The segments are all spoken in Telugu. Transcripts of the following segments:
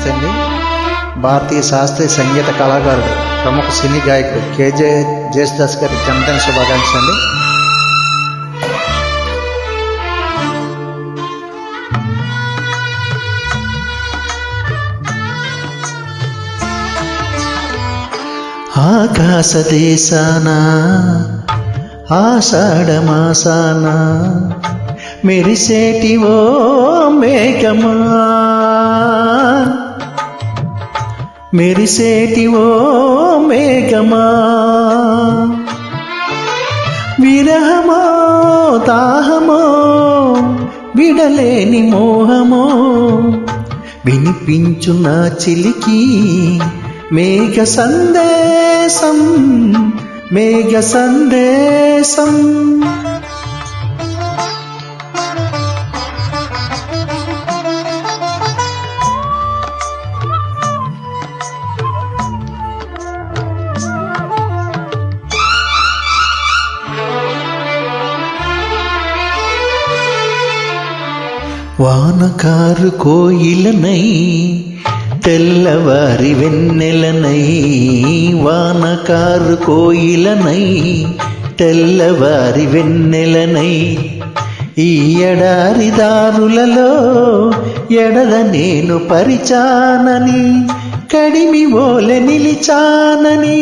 నమస్తే అండి. భారతీయ శాస్త్రీయ సంగీత కళాకారుడు, ప్రముఖ సినీ గాయకుడు కేజే జేసుదాస్ గారి జన్మదిన శుభాకాంక్షలు అండి. ఆకాశ దేశాన ఆషాఢమాసాన మెరిసేటివో మేఘమా, మెరిసేటివో మేఘమా, విరహమో దాహమో విడలేని మోహమో వినిపించు నా చిలికి మేఘ సందేశం, మేఘ సందేశం. వానకారు కోయిలనై తెల్లవారి వెన్నెలనై, వానకారు కోయిలనై తెల్లవారి వెన్నెలనై, ఈ ఎడారి దారులలో ఎడల నేను పరిచానని, కడిమి ఓలె నిలిచానని,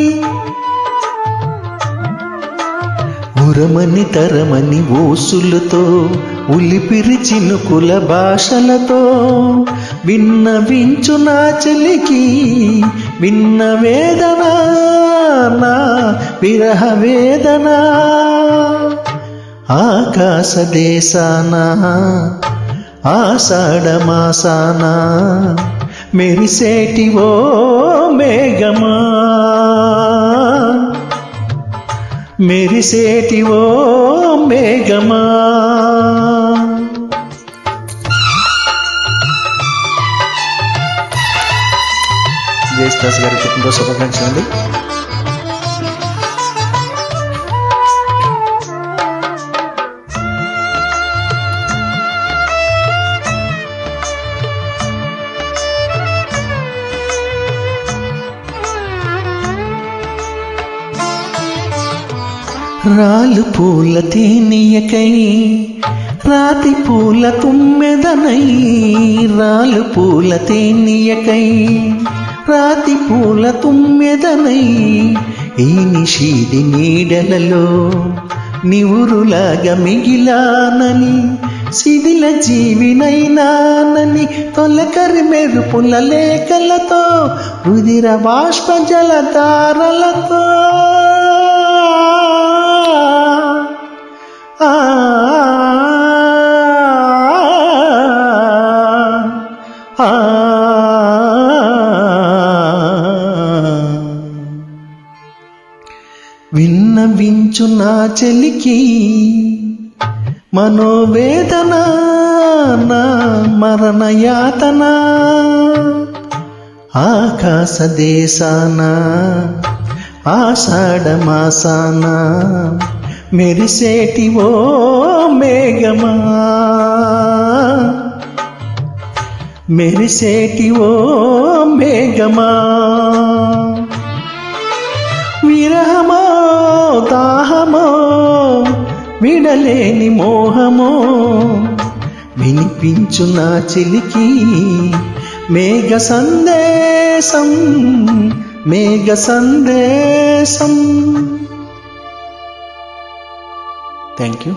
ఉరమని తరమని ఊసులతో ఉలిపిరి చినుకుల భాషలతో విన్నవించు నా చెలికి విన్న వేదన, నా విరహ వేదన. ఆకాశ దేశాన ఆషాఢమాసాన మెరిసేటివో మేఘమా, మెరిసేటివో మేఘమా. జేసుదాస్ గారి పుట్టినరోజు శుభాకాంక్షలు అండి. రాలు పూల తేనియకై రాతి పూల తుమ్మెదనై, రాలు పూల తేనియకై రాతి పూల తుమ్మెదనై, ఈ నిషీది నీడలలో నివురులాగా మిగిలానని, శిథిల జీవినైనానని, తొలకరి మెరుపుల లేఖలతో రుధిర బాష్ప జలధారలతో విన్నవించు నా చెలికి మనోవేదన, నా మరణయాతన. ఆకాశ దేశాన ఆషాఢమాసాన మెరిసేటివో మేఘమా, మెరిసేటివో మేఘమా, విరహమో దాహమో విడలేని మోహమో వినిపించు నా చిలికి మేఘ సందేశం, మేఘ సందేశం. Thank you.